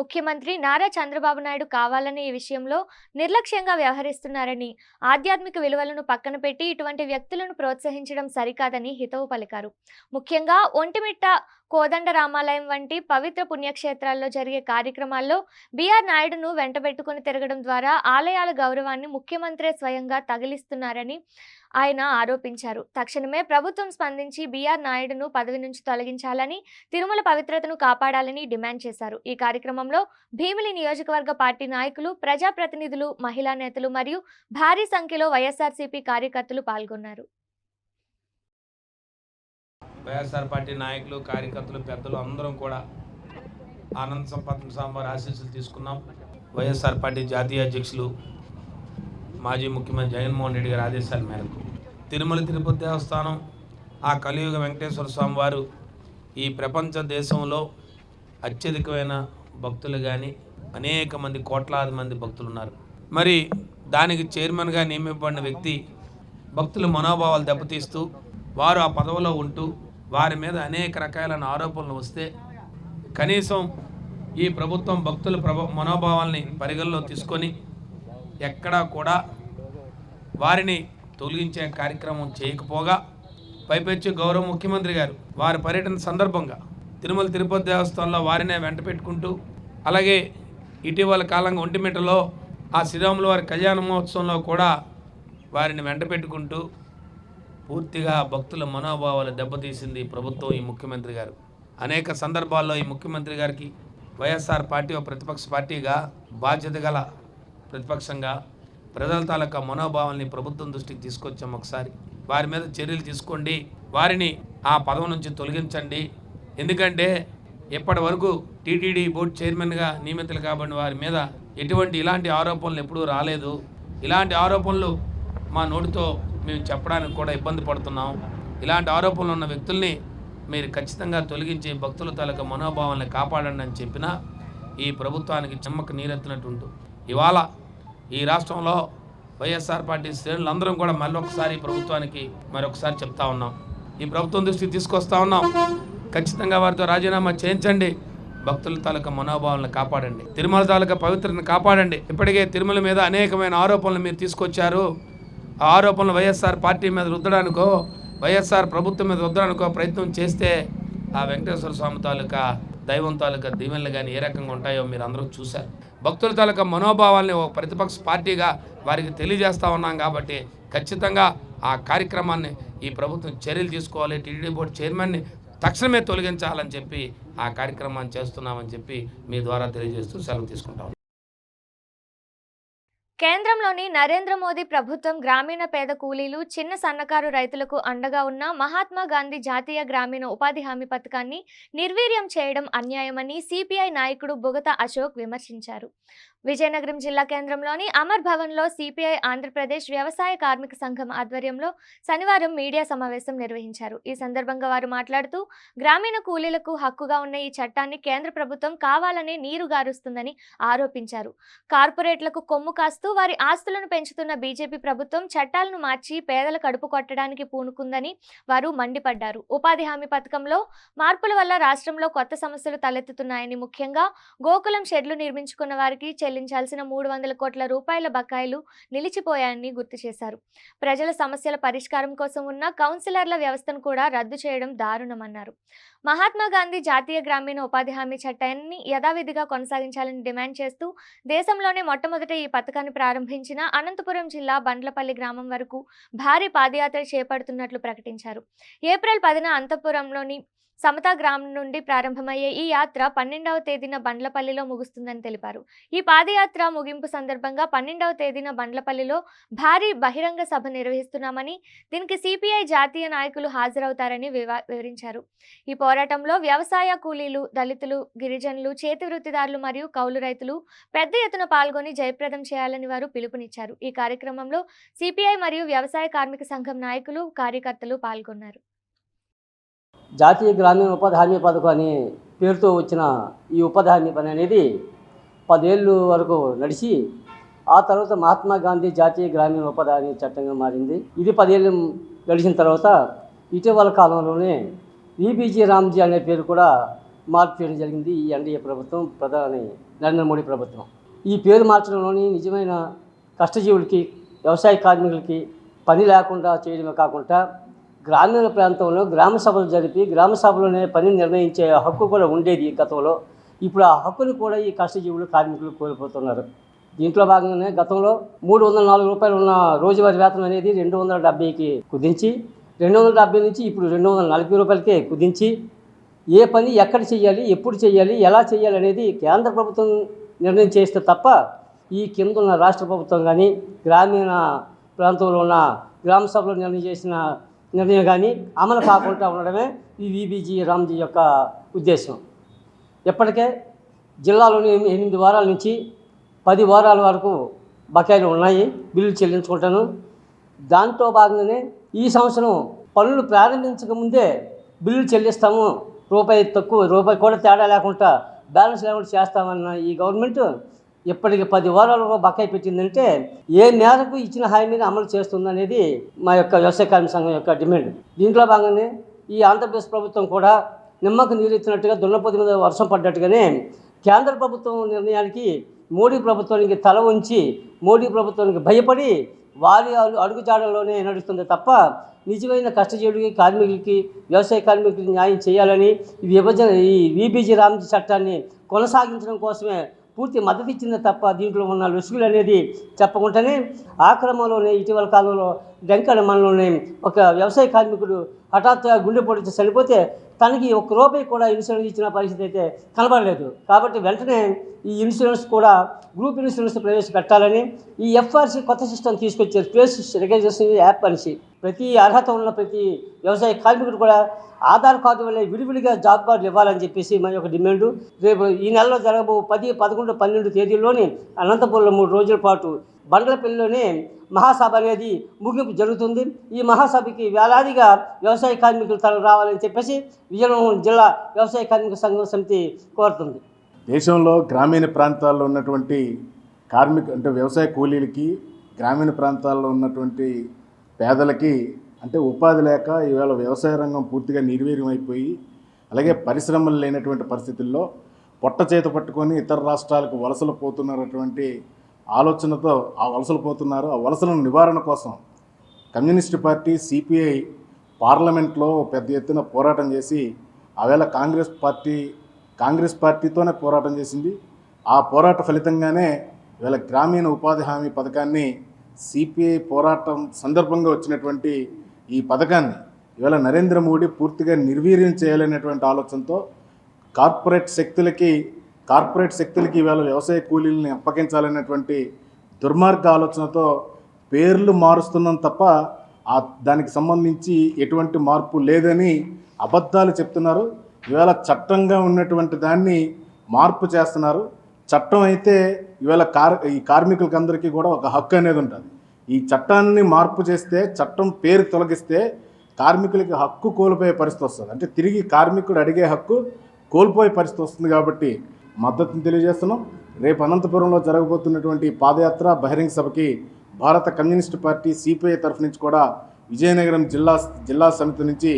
ముఖ్యమంత్రి నారా చంద్రబాబు నాయుడు కావాలని ఈ విషయంలో నిర్లక్ష్యంగా వ్యవహరిస్తున్నారని, ఆధ్యాత్మిక విలువలను పక్కన పెట్టి ఇటువంటి వ్యక్తులను ప్రోత్సహించడం సరికాదని హితవు పలికారు. ముఖ్యంగా ఒంటిమిట్ట కోదండ రామాలయం వంటి పవిత్ర పుణ్యక్షేత్రాల్లో జరిగే కార్యక్రమాల్లో బీఆర్ నాయుడును వెంటబెట్టుకుని తిరగడం ద్వారా ఆలయాల గౌరవాన్ని ముఖ్యమంత్రే స్వయంగా తగిలిస్తున్నారని ఆయన ఆరోపించారు. తక్షణమే ప్రభుత్వం స్పందించి బీఆర్ నాయుడును పదవి నుంచి తొలగించాలని, తిరుమల పవిత్రతను కాపాడాలని డిమాండ్ చేశారు. ఈ కార్యక్రమంలో భీమిలి నియోజకవర్గ పార్టీ నాయకులు, ప్రజాప్రతినిధులు, మహిళా నేతలు మరియు భారీ సంఖ్యలో వైఎస్ఆర్సీపీ కార్యకర్తలు పాల్గొన్నారు. వైఎస్ఆర్ పార్టీ నాయకులు, కార్యకర్తలు, పెద్దలు అందరం కూడా ఆనంద సంపత్తి సాంబార్ ఆశీస్సులు తీసుకున్నాం. వైఎస్ఆర్ పార్టీ జాతీయ అధ్యక్షులు మాజీ ముఖ్యమంత్రి జగన్మోహన్ రెడ్డి గారి ఆదేశాల మేరకు తిరుమల తిరుపతి దేవస్థానం, ఆ కలియుగ వెంకటేశ్వర స్వామి వారు ఈ ప్రపంచ దేశంలో అత్యధికమైన భక్తులు కానీ అనేక మంది, కోట్లాది మంది భక్తులు ఉన్నారు. మరి దానికి చైర్మన్గా నియమింపబడిన వ్యక్తి భక్తుల మనోభావాలు దెబ్బతీస్తూ వారు ఆ పదవిలో ఉంటూ వారి మీద అనేక రకాలైన ఆరోపణలు వస్తే కనీసం ఈ ప్రభుత్వం భక్తుల మనోభావాల్ని పరిగణలో తీసుకొని ఎక్కడా కూడా వారిని తొలగించే కార్యక్రమం చేయకపోగా పైపెచ్చు గౌరవ ముఖ్యమంత్రి గారు వారి పర్యటన సందర్భంగా తిరుమల తిరుపతి దేవస్థానంలో వారినే వెంట పెట్టుకుంటూ, అలాగే ఇటీవల కాలంగా ఒంటిమిట్టలో ఆ శ్రీరాముల వారి కళ్యాణ మహోత్సవంలో కూడా వారిని వెంట పెట్టుకుంటూ పూర్తిగా భక్తుల మనోభావాలు దెబ్బతీసింది ప్రభుత్వం, ఈ ముఖ్యమంత్రి గారు. అనేక సందర్భాల్లో ఈ ముఖ్యమంత్రి గారికి వైఎస్ఆర్ పార్టీ ఒక ప్రతిపక్ష పార్టీగా బాధ్యత గల ప్రతిపక్షంగా ప్రజల తాలూకా మనోభావాల్ని ప్రభుత్వం దృష్టికి తీసుకొచ్చాం. ఒకసారి వారి మీద చర్యలు తీసుకోండి, వారిని ఆ పదవి నుంచి తొలగించండి. ఎందుకంటే ఇప్పటి వరకు టీటీడీ బోర్డు చైర్మన్గా నియమితులు కాబట్టి వారి మీద ఇలాంటి ఆరోపణలు ఎప్పుడూ రాలేదు. ఇలాంటి ఆరోపణలు మా నోటితో మేము చెప్పడానికి కూడా ఇబ్బంది పడుతున్నాం. ఇలాంటి ఆరోపణలు ఉన్న వ్యక్తుల్ని మీరు ఖచ్చితంగా తొలగించి భక్తుల తాలూకా మనోభావాన్ని కాపాడండి అని చెప్పినా ఈ ప్రభుత్వానికి చెమ్మకు నీరెత్తినట్టు ఇవాళ ఈ రాష్ట్రంలో వైఎస్ఆర్ పార్టీ శ్రేణులందరం కూడా మళ్ళొకసారి ప్రభుత్వానికి మరొకసారి చెప్తా ఉన్నాం, ఈ ప్రభుత్వం దృష్టికి తీసుకొస్తా ఉన్నాం. ఖచ్చితంగా వారితో రాజీనామా చేయించండి, భక్తుల తాలూకా మనోభావాలను కాపాడండి, తిరుమల తాలూకా పవిత్రతను కాపాడండి. ఇప్పటికే తిరుమల మీద అనేకమైన ఆరోపణలు మీరు తీసుకొచ్చారు. ఆ ఆరోపణలు వైఎస్ఆర్ పార్టీ మీద రుద్దడానికో వైఎస్ఆర్ ప్రభుత్వం మీద రుద్దడానికో ప్రయత్నం చేస్తే ఆ వెంకటేశ్వర స్వామి తాలూకా దైవం తాలూకా దీవెనలు కానీ ఏ రకంగా ఉంటాయో మీరు అందరూ చూశారు. భక్తుల తాలూకా మనోభావాల్ని ఒక ప్రతిపక్ష పార్టీగా వారికి తెలియజేస్తూ ఉన్నాం కాబట్టి ఖచ్చితంగా ఆ కార్యక్రమాన్ని ఈ ప్రభుత్వం చర్యలు తీసుకోవాలి. టీటీడీ బోర్డు చైర్మన్ని తక్షణమే తొలగించాలని చెప్పి ఆ కార్యక్రమాన్ని చేస్తున్నామని చెప్పి మీ ద్వారా తెలియజేస్తూ సెలవు తీసుకుంటాం. కేంద్రంలోని నరేంద్ర మోదీ ప్రభుత్వం గ్రామీణ పేద కూలీలు, చిన్న సన్నకారు రైతులకు అండగా ఉన్న మహాత్మా గాంధీ జాతీయ గ్రామీణ ఉపాధి హామీ పథకాన్ని నిర్వీర్యం చేయడం అన్యాయమని సిపిఐ నాయకుడు బుగత అశోక్ విమర్శించారు. విజయనగరం జిల్లా కేంద్రంలోని అమర్ భవన్లో సిపిఐ ఆంధ్రప్రదేశ్ వ్యవసాయ కార్మిక సంఘం ఆధ్వర్యంలో శనివారం మీడియా సమావేశం నిర్వహించారు. ఈ సందర్భంగా వారు మాట్లాడుతూ గ్రామీణ కూలీలకు హక్కుగా ఉన్న ఈ చట్టాన్ని కేంద్ర ప్రభుత్వం కావాలనే నీరుగారుస్తుందని ఆరోపించారు. కార్పొరేట్లకు కొమ్ము కాస్తూ వారి ఆస్తులను పెంచుతున్న బీజేపీ ప్రభుత్వం చట్టాలను మార్చి పేదల కడుపు కొట్టడానికి పూనుకుందని వారు మండిపడ్డారు. ఉపాధి హామీ పథకంలో మార్పుల వల్ల రాష్ట్రంలో కొత్త సమస్యలు తలెత్తుతున్నాయని, ముఖ్యంగా గోకులం షెడ్లు నిర్మించుకున్న వారికి చెల్లించాల్సిన 300 కోట్ల రూపాయల బకాయిలు నిలిచిపోయాయని గుర్తు చేశారు. ప్రజల సమస్యల పరిష్కారం కోసం ఉన్న కౌన్సిలర్ల వ్యవస్థను కూడా రద్దు చేయడం దారుణమన్నారు. మహాత్మా గాంధీ జాతీయ గ్రామీణ ఉపాధి హామీ చట్టాన్ని యథావిధిగా కొనసాగించాలని డిమాండ్ చేస్తూ దేశంలోనే మొట్టమొదట ఈ పథకాన్ని ప్రారంభించిన అనంతపురం జిల్లా బండ్లపల్లి గ్రామం వరకు భారీ పాదయాత్ర చేపడుతున్నట్లు ప్రకటించారు. ఏప్రిల్ 10న అనంతపురంలోని సమతా గ్రామం నుండి ప్రారంభమయ్యే ఈ యాత్ర 12వ తేదీన బండ్లపల్లిలో ముగుస్తుందని తెలిపారు. ఈ పాదయాత్ర ముగింపు సందర్భంగా 12వ తేదీన బండ్లపల్లిలో భారీ బహిరంగ సభ నిర్వహిస్తున్నామని, దీనికి సిపిఐ జాతీయ నాయకులు హాజరవుతారని వివరించారు. ఈ పోరాటంలో వ్యవసాయ కూలీలు, దళితులు, గిరిజనులు, చేతి వృత్తిదారులు మరియు కౌలు రైతులు పెద్ద ఎత్తున పాల్గొని జయప్రదం చేయాలని వారు పిలుపునిచ్చారు. ఈ కార్యక్రమంలో సిపిఐ మరియు వ్యవసాయ కార్మిక సంఘం నాయకులు, కార్యకర్తలు పాల్గొన్నారు. జాతీయ గ్రామీణ ఉపాధి హామీ పథకం అనే పేరుతో వచ్చిన ఈ ఉపాధి హామీ పని అనేది 10 ఏళ్ళు వరకు నడిచి ఆ తర్వాత మహాత్మా గాంధీ జాతీయ గ్రామీణ ఉపాధి హామీ చట్టంగా మారింది. ఇది 10 ఏళ్ళు గడిచిన తర్వాత ఇటీవల కాలంలోనే ఈబీజీ రామ్జీ అనే పేరు కూడా మార్పు చేయడం జరిగింది ఈ ఎన్డీఏ ప్రభుత్వం, ప్రధాని నరేంద్ర మోడీ ప్రభుత్వం. ఈ పేరు మార్చడంలోని నిజమైన కష్టజీవులకి, వ్యవసాయ కార్మికులకి పని లేకుండా చేయడమే కాకుండా గ్రామీణ ప్రాంతంలో గ్రామ సభలు జరిపి గ్రామ సభలోనే పని నిర్ణయించే హక్కు కూడా ఉండేది గతంలో. ఇప్పుడు ఆ హక్కును కూడా ఈ కష్టజీవులు, కార్మికులు కోల్పోతున్నారు. దీంట్లో భాగంగానే గతంలో 304 రూపాయలు ఉన్న రోజువారీ వేతనం అనేది 270కి కుదించి 270 నుంచి ఇప్పుడు 240 రూపాయలకే కుదించి ఏ పని ఎక్కడ చేయాలి, ఎప్పుడు చేయాలి, ఎలా చేయాలి అనేది కేంద్ర ప్రభుత్వం నిర్ణయం చేస్తే తప్ప ఈ కింద ఉన్న రాష్ట్ర ప్రభుత్వం కానీ గ్రామీణ ప్రాంతంలో ఉన్న గ్రామ సభలో నిర్ణయం కానీ అమలు కాకుండా ఉండడమే ఈ ఈబీజీ రామ్జీ యొక్క ఉద్దేశం. ఇప్పటికే జిల్లాలోని 8 వారాల నుంచి 10 వారాల వరకు బకాయిలు ఉన్నాయి, బిల్లులు చెల్లించుకుంటాను. దాంతో భాగంగానే ఈ సంవత్సరం పనులు ప్రారంభించకముందే బిల్లులు చెల్లిస్తాము, రూపాయి తక్కువ, రూపాయి కూడా తేడా లేకుండా, బ్యాలెన్స్ లేకుండా చేస్తామన్న ఈ గవర్నమెంట్ ఇప్పటికి 10 వారాలుగా బకాయి పెట్టిందంటే ఏ మేరకు ఇచ్చిన హామీని అమలు చేస్తుందనేది మా యొక్క వ్యవసాయ కార్మిక సంఘం యొక్క డిమాండ్. దీంట్లో భాగంగానే ఈ ఆంధ్రప్రదేశ్ ప్రభుత్వం కూడా నిమ్మకు నీరెత్తినట్టుగా దున్నపోతు మీద వర్షం పడ్డట్టుగానే కేంద్ర ప్రభుత్వం నిర్ణయానికి మోడీ ప్రభుత్వానికి తల ఉంచి మోడీ ప్రభుత్వానికి భయపడి వారి అడుగుజాడల్లోనే నడుస్తుంది తప్ప నిజమైన కష్టజీవుడికి కార్మికులకి వ్యవసాయ కార్మికులకి న్యాయం చేయాలని ఈ విబీజీ రామ్జీ చట్టాన్ని కొనసాగించడం కోసమే పూర్తి మద్దతు ఇచ్చింది తప్ప దీంట్లో ఉన్న లొసుగులు అనేది చెప్పకుండానే ఆ క్రమంలోనే ఇటీవల కాలంలో డెంకడ మనలోనే ఒక వ్యవసాయ కార్మికుడు హఠాత్తుగా గుండె పొడిచి చనిపోతే తనకి ₹1 కూడా ఇన్సూరెన్స్ ఇచ్చిన పరిస్థితి అయితే కనబడలేదు. కాబట్టి వెంటనే ఈ ఇన్సూరెన్స్ కూడా గ్రూప్ ఇన్సూరెన్స్ ప్రవేశపెట్టాలని ఈ ఎఫ్ఆర్సీ కొత్త సిస్టమ్ తీసుకొచ్చారు, ఫేస్ రికగ్నిషన్ యాప్ అనేసి. ప్రతి అర్హత ఉన్న ప్రతి వ్యవసాయ కార్మికుడు కూడా ఆధార్ కార్డు వల్ల విడివిడిగా జాబ్ కార్డులు ఇవ్వాలని చెప్పేసి మన యొక్క డిమాండు. రేపు ఈ నెలలో జరగబో 10, 11, 12 తేదీల్లోని అనంతపురంలో 3 రోజుల పాటు బండ్లపల్లిలోనే మహాసభ అనేది ముగింపు జరుగుతుంది. ఈ మహాసభకి వేలాదిగా వ్యవసాయ కార్మికులు తరలి రావాలని చెప్పేసి విజయనగరం జిల్లా వ్యవసాయ కార్మిక సంఘం సమితి కోరుతుంది. దేశంలో గ్రామీణ ప్రాంతాల్లో ఉన్నటువంటి అంటే వ్యవసాయ కూలీలకి, గ్రామీణ ప్రాంతాల్లో ఉన్నటువంటి పేదలకి అంటే ఉపాధి లేక ఈవేళ వ్యవసాయ రంగం పూర్తిగా నిర్వీర్యమైపోయి, అలాగే పరిశ్రమలు లేనటువంటి పరిస్థితుల్లో పొట్ట చేత పట్టుకొని ఇతర రాష్ట్రాలకు వలసలు పోతున్నటువంటి ఆలోచనతో ఆ వలసలు పోతున్నారు. ఆ వలసల నివారణ కోసం కమ్యూనిస్ట్ పార్టీ సిపిఐ పార్లమెంట్లో పెద్ద ఎత్తున పోరాటం చేసి ఆవేళ కాంగ్రెస్ పార్టీతోనే పోరాటం చేసింది. ఆ పోరాట ఫలితంగానే ఇవాళ గ్రామీణ ఉపాధి హామీ పథకాన్ని సిపిఐ పోరాటం సందర్భంగా వచ్చినటువంటి ఈ పథకాన్ని ఇవాళ నరేంద్ర మోడీ పూర్తిగా నిర్వీర్యం చేయాలనేటువంటి ఆలోచనతో కార్పొరేట్ శక్తులకి ఇవాళ వ్యవసాయ కూలీలని అప్పగించాలనేటువంటి దుర్మార్గ ఆలోచనతో పేర్లు మారుస్తున్నాం తప్ప దానికి సంబంధించి ఎటువంటి మార్పు లేదని అబద్ధాలు చెప్తున్నారు. ఇవాళ చట్టంగా ఉన్నటువంటి దాన్ని మార్పు చేస్తున్నారు. చట్టం అయితే ఇవాళ ఈ కార్మికులకందరికీ కూడా ఒక హక్కు అనేది ఉంటుంది. ఈ చట్టాన్ని మార్పు చేస్తే, చట్టం పేరు తొలగిస్తే కార్మికులకి హక్కు కోల్పోయే పరిస్థితి వస్తుంది. అంటే తిరిగి కార్మికుడు అడిగే హక్కు కోల్పోయే పరిస్థితి వస్తుంది. కాబట్టి మద్దతును తెలియజేస్తున్నాం. రేపు అనంతపురంలో జరగబోతున్నటువంటి పాదయాత్ర బహిరంగ సభకి భారత కమ్యూనిస్ట్ పార్టీ సిపిఐ తరఫు నుంచి కూడా విజయనగరం జిల్లా సమితి నుంచి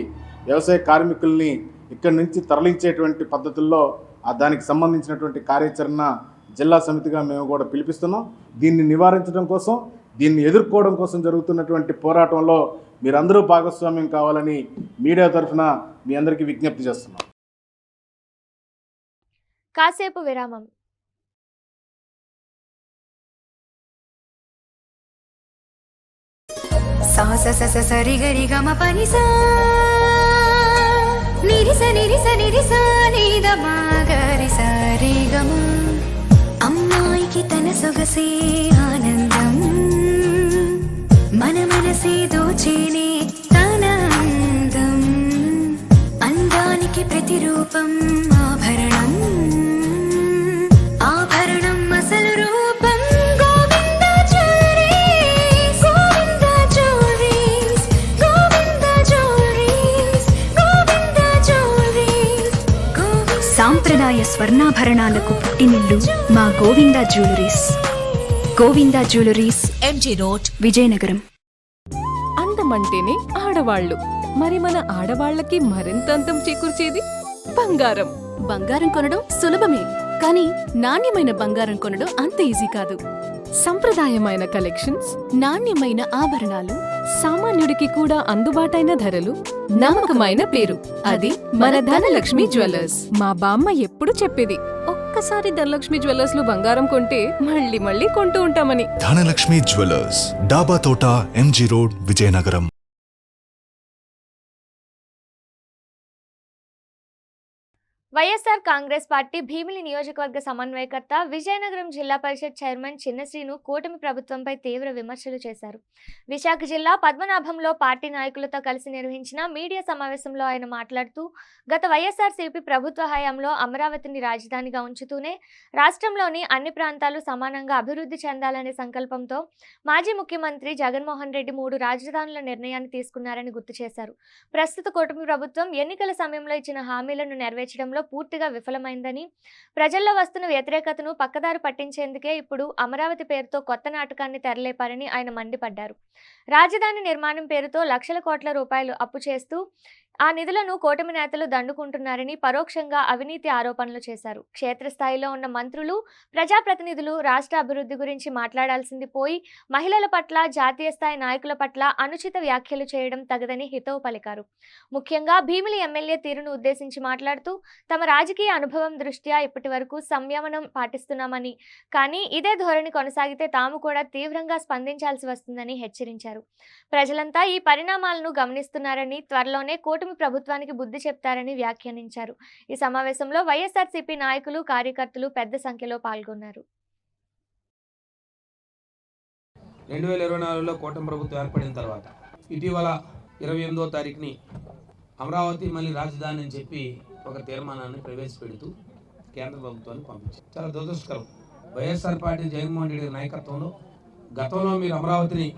వ్యవసాయ కార్మికుల్ని ఇక్కడి నుంచి తరలించేటువంటి పద్ధతుల్లో దానికి సంబంధించినటువంటి కార్యాచరణ జిల్లా సమితిగా మేము కూడా పిలిపిస్తున్నాం. దీన్ని నివారించడం కోసం, దీన్ని ఎదుర్కోవడం కోసం జరుగుతున్నటువంటి పోరాటంలో మీరందరూ భాగస్వామ్యం కావాలని మీడియా తరఫున మీ అందరికీ విజ్ఞప్తి చేస్తున్నాం. కాసేపు విరామం. అమ్మాయికి తన సొగసే ఆనందం, మన మనసే దోచేనే తన అందం, అందానికి ప్రతిరూపం ఆభరణం, ఆభరణం అసలు రూపం Govinda jewelleries, Govinda jewelleries, Govinda jewelleries, Govinda jewelleries. సాంప్రదాయ స్వర్ణాభరణాలకు పుట్టినిల్లు మా Govinda jewelleries. Govinda jewelleries, MG road, Vizianagaram. అందమంటేనే ఆడవాళ్లు, మరి మన ఆడవాళ్లకి మరింత అందం చేకూర్చేది బంగారం. బంగారం కొనడం సులభమే, కానీ నాణ్యమైన బంగారం కొనడం అంత ఈజీ కాదు. సంప్రదాయమైన కలెక్షన్స్, నాణ్యమైన ఆభరణాలు, సామాన్యుడికి కూడా అందుబాటైన ధరలు, నమ్మకమైన పేరు, అది మన ధనలక్ష్మి జ్యువెలర్స్. మా బామ్మ ఎప్పుడు చెప్పేది, ఒక్కసారి ధనలక్ష్మి జ్యువెలర్స్ లో బంగారం కొంటే మళ్ళీ మళ్ళీ కొంటూ ఉంటామని. ధనలక్ష్మి జ్యువెలర్స్, డాబా తోట, MG road, Vizianagaram. YSR Congress party Bheemili నియోజకవర్గ సమన్వయకర్త, విజయనగరం జిల్లా పరిషత్ చైర్మన్ చిన్న శ్రీను కూటమి ప్రభుత్వంపై తీవ్ర విమర్శలు చేశారు. విశాఖ జిల్లా పద్మనాభంలో పార్టీ నాయకులతో కలిసి నిర్వహించిన మీడియా సమావేశంలో ఆయన మాట్లాడుతూ, గత వైఎస్ఆర్సీపీ ప్రభుత్వ హయాంలో అమరావతిని రాజధానిగా ఉంచుతూనే రాష్ట్రంలోని అన్ని ప్రాంతాలు సమానంగా అభివృద్ధి చెందాలనే సంకల్పంతో మాజీ ముఖ్యమంత్రి జగన్మోహన్ రెడ్డి 3 రాజధానుల నిర్ణయాన్ని తీసుకున్నారని గుర్తు చేశారు. ప్రస్తుత కూటమి ప్రభుత్వం ఎన్నికల సమయంలో ఇచ్చిన హామీలను నెరవేర్చడంలో విషయంలో పూర్తిగా విఫలమైందని, ప్రజల్లో వస్తున్న వ్యతిరేకతను పక్కదారి పట్టించేందుకే ఇప్పుడు అమరావతి పేరుతో కొత్త నాటకాన్ని తెరలేపారని ఆయన మండిపడ్డారు. రాజధాని నిర్మాణం పేరుతో లక్షల కోట్ల రూపాయలు అప్పు చేస్తూ ఆ నిధులను కూటమి నేతలు దండుకుంటున్నారని పరోక్షంగా అవినీతి ఆరోపణలు చేశారు. క్షేత్రస్థాయిలో ఉన్న మంత్రులు, ప్రజాప్రతినిధులు రాష్ట్ర అభివృద్ధి గురించి మాట్లాడాల్సింది పోయి మహిళల పట్ల, జాతీయ స్థాయి నాయకుల పట్ల అనుచిత వ్యాఖ్యలు చేయడం తగదని హితవు పలికారు. ముఖ్యంగా భీమిలి ఎమ్మెల్యే తీరును ఉద్దేశించి మాట్లాడుతూ తమ రాజకీయ అనుభవం దృష్ట్యా ఇప్పటి వరకు సంయమనం పాటిస్తున్నామని, కానీ ఇదే ధోరణి కొనసాగితే తాము కూడా తీవ్రంగా స్పందించాల్సి వస్తుందని హెచ్చరించారు. ప్రజలంతా ఈ పరిణామాలను గమనిస్తున్నారని, త్వరలోనే కూటమి ప్రభుత్వానికి బుద్ధి చెప్తారని వ్యాఖ్యానించారు. ఈ సమావేశంలో వైఎస్ఆర్సీపీ నాయకులు, కార్యకర్తలు పెద్ద సంఖ్యలో పాల్గొన్నారు. 2024లో కూటమి ప్రభుత్వం ఏర్పడిన తర్వాత ఇటీవల 28వ తారీఖుని అమరావతి మళ్ళీ రాజధాని అని చెప్పి ఒక తీర్మానాన్ని ప్రవేశపెడుతూ కేంద్ర ప్రభుత్వాన్ని పంపించారు. చాలా దురదృష్టకరం. వైఎస్ఆర్ పార్టీ జగన్మోహన్ రెడ్డి గారి నాయకత్వంలో గతంలో మీరు అమరావతిని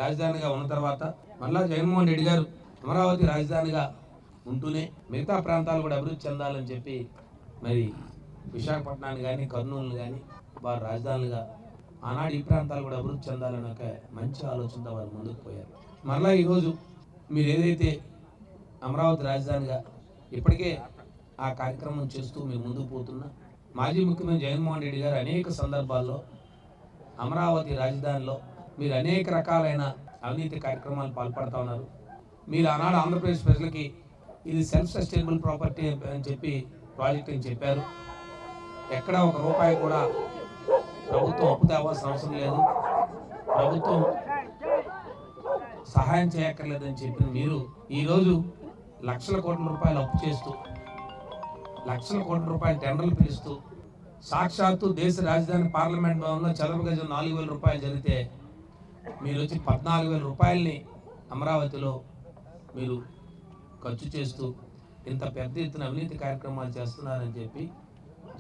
రాజధానిగా ఉన్న తర్వాత మళ్ళా జగన్మోహన్ రెడ్డి గారు అమరావతి రాజధానిగా ఉంటూనే మిగతా ప్రాంతాలు కూడా అభివృద్ధి చెందాలని చెప్పి మరి విశాఖపట్నాన్ని కానీ, కర్నూలుని కానీ వారు రాజధానులుగా ఆనాడు ఈ ప్రాంతాలు కూడా అభివృద్ధి చెందాలని ఒక మంచి ఆలోచనతో వారు ముందుకు పోయారు. మరలా ఈరోజు మీరు ఏదైతే అమరావతి రాజధానిగా ఇప్పటికే ఆ కార్యక్రమం చేస్తూ మీరు ముందుకు పోతున్నా, మాజీ ముఖ్యమంత్రి జగన్మోహన్ రెడ్డి గారు అనేక సందర్భాల్లో అమరావతి రాజధానిలో మీరు అనేక రకాలైన అవినీతి కార్యక్రమాలు పాల్పడుతూ ఉన్నారు. మీరు ఆనాడు ఆంధ్రప్రదేశ్ ప్రజలకి ఇది సెల్ఫ్ సస్టైనబుల్ ప్రాపర్టీ అని చెప్పి ప్రాజెక్ట్ అని చెప్పారు. ఎక్కడ ఒక రూపాయి కూడా ప్రభుత్వం అప్పు తేవాల్సిన అవసరం లేదు, ప్రభుత్వం సహాయం చేయక్కర్లేదని చెప్పిన మీరు ఈరోజు లక్షల కోట్ల రూపాయలు అప్పు చేస్తూ, లక్షల కోట్ల రూపాయలు టెండర్లు పిలుస్తూ, సాక్షాత్తు దేశ రాజధాని పార్లమెంట్ భవన్లో చదరపు గజం 4,000 రూపాయలు జరిగితే మీరు వచ్చి 14,000 రూపాయలని అమరావతిలో మీరు ఖర్చు చేస్తూ ఇంత పెద్ద ఎత్తున అవినీతి కార్యక్రమాలు చేస్తున్నారని చెప్పి